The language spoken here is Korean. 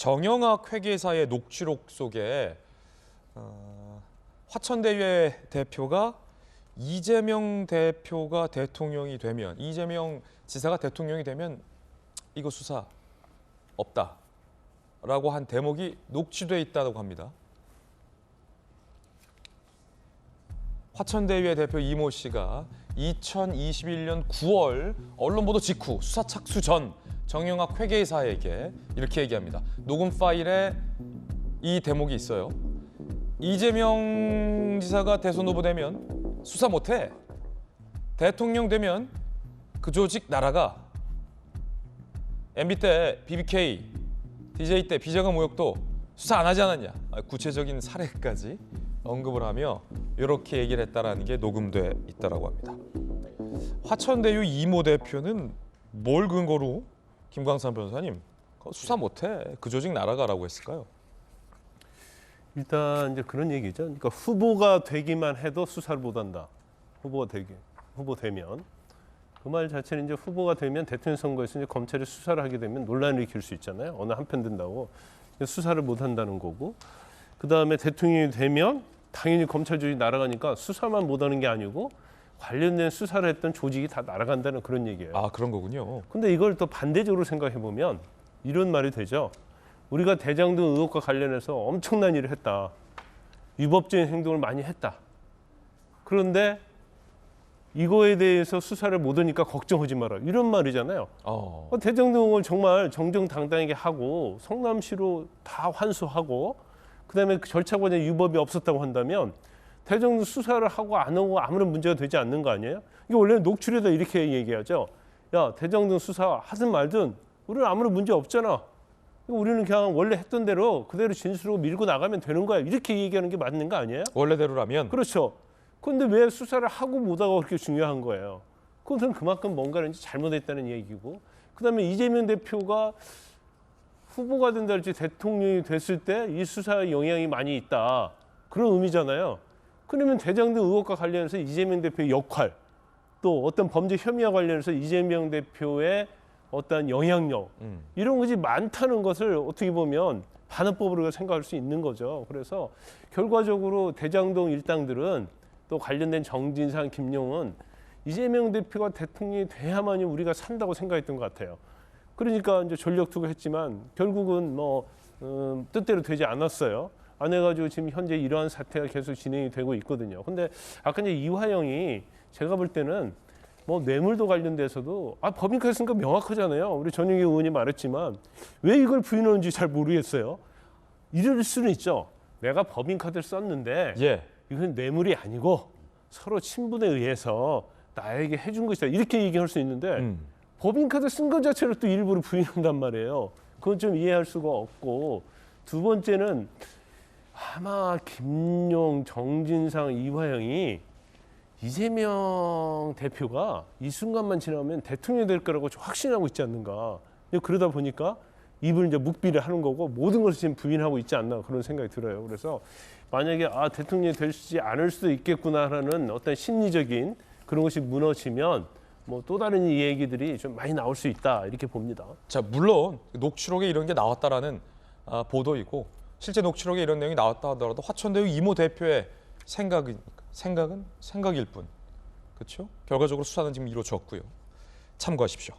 정영학 회계사의 녹취록 속에 화천대유의 대표가 이재명 대표가 대통령이 되면, 이재명 지사가 대통령이 되면 이거 수사 없다라고 한 대목이 녹취돼 있다고 합니다. 화천대유의 대표 이모 씨가 2021년 9월 언론 보도 직후 수사 착수 전 정영학 회계사에게 이렇게 얘기합니다. 녹음 파일에 이 대목이 있어요. 이재명 지사가 대선 후보 되면 수사 못해. 대통령 되면 그 조직 날아가. MB 때 BBK, DJ 때 비자금 의혹도 수사 안 하지 않았냐. 구체적인 사례까지 언급을 하며 이렇게 얘기를 했다라는 게 녹음돼 있다라고 합니다. 화천대유 이모 대표는 뭘 근거로 김광산 변호사님 수사 못해. 그 조직 날아가라고 했을까요? 일단 이제 그런 얘기죠. 그러니까 후보가 되기만 해도 수사를 못한다. 후보 되면 그 말 자체는 이제 후보가 되면 대통령 선거에서 이제 검찰이 수사를 하게 되면 논란을 일으킬 수 있잖아요. 어느 한편 든다고 수사를 못한다는 거고, 그 다음에 대통령이 되면 당연히 검찰 조직이 날아가니까 수사만 못하는 게 아니고 관련된 수사를 했던 조직이 다 날아간다는 그런 얘기예요. 아, 그런 거군요. 근데 이걸 또 반대적으로 생각해 보면 이런 말이 되죠. 우리가 대장동 의혹과 관련해서 엄청난 일을 했다. 위법적인 행동을 많이 했다. 그런데 이거에 대해서 수사를 못 하니까 걱정하지 마라. 이런 말이잖아요. 대장동을 정말 정정당당하게 하고 성남시로 다 환수하고 그다음에 그 절차 과정에 위법이 없었다고 한다면 대장동 수사를 하고 안 하고 아무런 문제가 되지 않는 거 아니에요? 이게 원래 녹취록에다 이렇게 얘기하죠. 야, 대장동 수사 하든 말든 우리는 아무런 문제 없잖아. 우리는 그냥 원래 했던 대로 그대로 진술하고 밀고 나가면 되는 거야. 이렇게 얘기하는 게 맞는 거 아니에요? 원래대로라면. 그렇죠. 그런데 왜 수사를 하고 못하고 그렇게 중요한 거예요? 그것은 그만큼 뭔가를 잘못했다는 얘기고, 그다음에 이재명 대표가 후보가 된다 할지 대통령이 됐을 때 이 수사에 영향이 많이 있다. 그런 의미잖아요. 그러면 대장동 의혹과 관련해서 이재명 대표의 역할, 또 어떤 범죄 혐의와 관련해서 이재명 대표의 어떤 영향력 이런 것이 많다는 것을 어떻게 보면 반어법으로 생각할 수 있는 거죠. 그래서 결과적으로 대장동 일당들은 또 관련된 정진상, 김용은 이재명 대표가 대통령이 돼야만이 우리가 산다고 생각했던 것 같아요. 그러니까 이제 전력 투구했지만 결국은 뜻대로 되지 않았어요. 안 해가지고 지금 현재 이러한 사태가 계속 진행이 되고 있거든요. 근데 아까 이제 이화영이 제가 볼 때는 뇌물도 관련돼서도 법인카드 쓴 거 명확하잖아요. 우리 전용기 의원이 말했지만 왜 이걸 부인하는지 잘 모르겠어요. 이럴 수는 있죠. 내가 법인카드를 썼는데 이건 뇌물이 아니고 서로 친분에 의해서 나에게 해준 것이다. 이렇게 얘기할 수 있는데 법인카드 쓴 것 자체를 또 일부러 부인한단 말이에요. 그건 좀 이해할 수가 없고, 두 번째는 아마 김용, 정진상, 이화영이 이재명 대표가 이 순간만 지나면 대통령이 될 거라고 확신하고 있지 않는가. 그러다 보니까 입을 이제 묵비를 하는 거고 모든 것을 지금 부인하고 있지 않나 그런 생각이 들어요. 그래서 만약에 대통령이 되지 않을 수도 있겠구나라는 어떤 심리적인 그런 것이 무너지면 또 다른 얘기들이 좀 많이 나올 수 있다 이렇게 봅니다. 자, 물론 녹취록에 이런 게 나왔다라는 보도이고 실제 녹취록에 이런 내용이 나왔다 하더라도 화천대유 이모 대표의 생각은 생각일 뿐. 그렇죠? 결과적으로 수사는 지금 이루어졌고요. 참고하십시오.